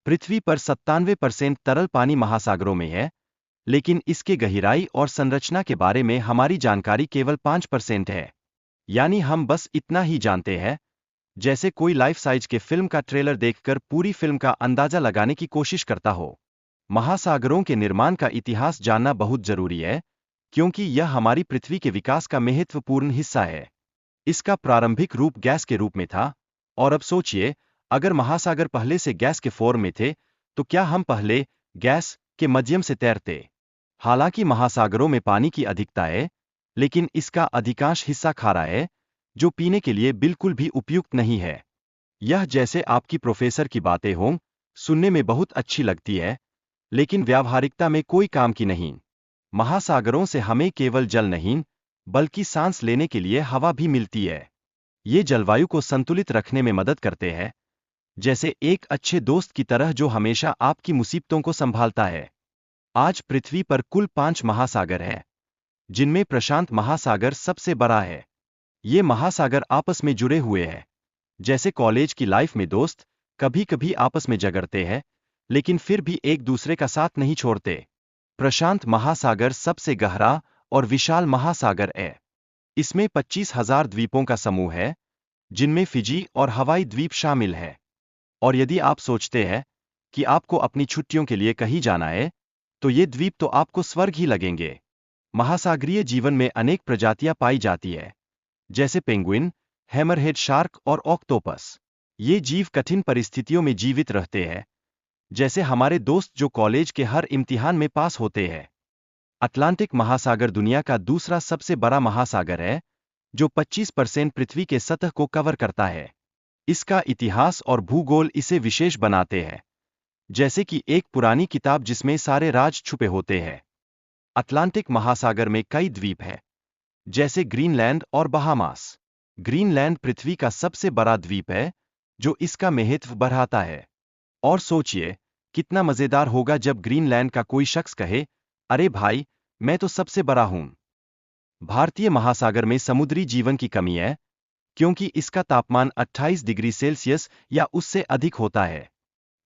पृथ्वी पर 97% तरल पानी महासागरों में है, लेकिन इसके गहराई और संरचना के बारे में हमारी जानकारी केवल 5% है। यानी हम बस इतना ही जानते हैं, जैसे कोई लाइफ साइज के फिल्म का ट्रेलर देखकर पूरी फिल्म का अंदाजा लगाने की कोशिश करता हो। महासागरों के निर्माण का इतिहास जानना बहुत जरूरी है, क्योंकि यह हमारी पृथ्वी के विकास का महत्वपूर्ण हिस्सा है। इसका प्रारंभिक रूप गैस के रूप में था, और अब सोचिए, अगर महासागर पहले से गैस के फॉर्म में थे, तो क्या हम पहले गैस के माध्यम से तैरते? हालांकि महासागरों में पानी की अधिकता है, लेकिन इसका अधिकांश हिस्सा खारा है, जो पीने के लिए बिल्कुल भी उपयुक्त नहीं है। यह जैसे आपकी प्रोफेसर की बातें हों, सुनने में बहुत अच्छी लगती है, लेकिन व्यावहारिकता में कोई काम की नहीं। महासागरों से हमें केवल जल नहीं, बल्कि सांस लेने के लिए हवा भी मिलती है। ये जलवायु को संतुलित रखने में मदद करते हैं, जैसे एक अच्छे दोस्त की तरह जो हमेशा आपकी मुसीबतों को संभालता है। आज पृथ्वी पर कुल 5 महासागर हैं, जिनमें प्रशांत महासागर सबसे बड़ा है। ये महासागर आपस में जुड़े हुए हैं। जैसे कॉलेज की लाइफ में दोस्त कभी कभी आपस में झगड़ते हैं, लेकिन फिर भी एक दूसरे का साथ नहीं छोड़ते। प्रशांत महासागर सबसे गहरा और विशाल महासागर है। इसमें 25,000 द्वीपों का समूह है, जिनमें फिजी और हवाई द्वीप शामिल है। और यदि आप सोचते हैं कि आपको अपनी छुट्टियों के लिए कहीं जाना है, तो ये द्वीप तो आपको स्वर्ग ही लगेंगे। महासागरीय जीवन में अनेक प्रजातियां पाई जाती है, जैसे पेंगुइन, हैमरहेड शार्क और ऑक्टोपस। ये जीव कठिन परिस्थितियों में जीवित रहते हैं, जैसे हमारे दोस्त जो कॉलेज के हर इम्तिहान में पास होते हैं। अटलांटिक महासागर दुनिया का दूसरा सबसे बड़ा महासागर है, जो 25% पृथ्वी के सतह को कवर करता है। इसका इतिहास और भूगोल इसे विशेष बनाते हैं, जैसे कि एक पुरानी किताब जिसमें सारे राज छुपे होते हैं। अटलांटिक महासागर में कई द्वीप हैं, जैसे ग्रीनलैंड और बहामास। ग्रीनलैंड पृथ्वी का सबसे बड़ा द्वीप है, जो इसका महत्व बढ़ाता है। और सोचिए, कितना मजेदार होगा जब ग्रीनलैंड का कोई शख्स कहे, अरे भाई, मैं तो सबसे बड़ा हूं। भारतीय महासागर में समुद्री जीवन की कमी है, क्योंकि इसका तापमान 28 डिग्री सेल्सियस या उससे अधिक होता है।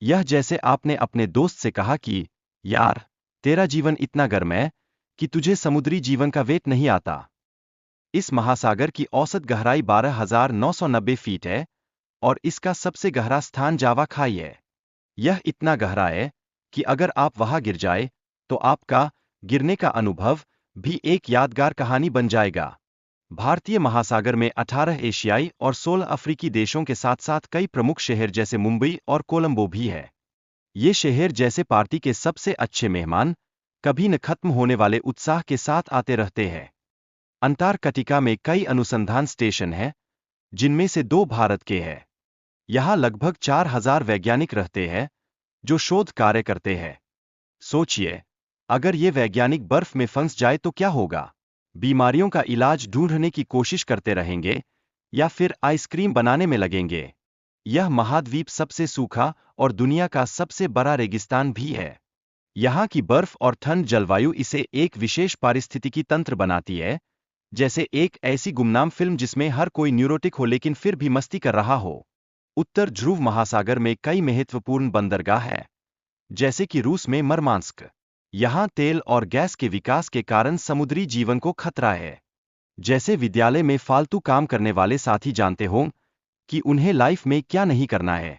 यह जैसे आपने अपने दोस्त से कहा कि, यार, तेरा जीवन इतना गर्म है कि तुझे समुद्री जीवन का वेट नहीं आता। इस महासागर की औसत गहराई 12,990 फीट है, और इसका सबसे गहरा स्थान जावा खाई है। यह इतना गहरा है कि अगर आप वहां गिर जाए, तो आपका गिरने का अनुभव भी एक यादगार कहानी बन जाएगा। भारतीय महासागर में 18 एशियाई और 16 अफ्रीकी देशों के साथ साथ कई प्रमुख शहर जैसे मुंबई और कोलंबो भी है। ये शहर जैसे पार्टी के सबसे अच्छे मेहमान कभी न खत्म होने वाले उत्साह के साथ आते रहते हैं। अंटार्कटिका में कई अनुसंधान स्टेशन हैं, जिनमें से 2 भारत के हैं। यहाँ लगभग 4,000 वैज्ञानिक रहते हैं, जो शोध कार्य करते हैं। सोचिए, अगर ये वैज्ञानिक बर्फ में फंस जाए तो क्या होगा? बीमारियों का इलाज ढूंढने की कोशिश करते रहेंगे, या फिर आइसक्रीम बनाने में लगेंगे। यह महाद्वीप सबसे सूखा और दुनिया का सबसे बड़ा रेगिस्तान भी है। यहाँ की बर्फ और ठंड जलवायु इसे एक विशेष पारिस्थितिकी तंत्र बनाती है, जैसे एक ऐसी गुमनाम फिल्म जिसमें हर कोई न्यूरोटिक हो लेकिन फिर भी मस्ती कर रहा हो। उत्तर ध्रुव महासागर में कई महत्वपूर्ण बंदरगाह हैं, जैसे कि रूस में मरमांस्क। यहाँ तेल और गैस के विकास के कारण समुद्री जीवन को खतरा है। जैसे विद्यालय में फालतू काम करने वाले साथी जानते हों कि उन्हें लाइफ में क्या नहीं करना है।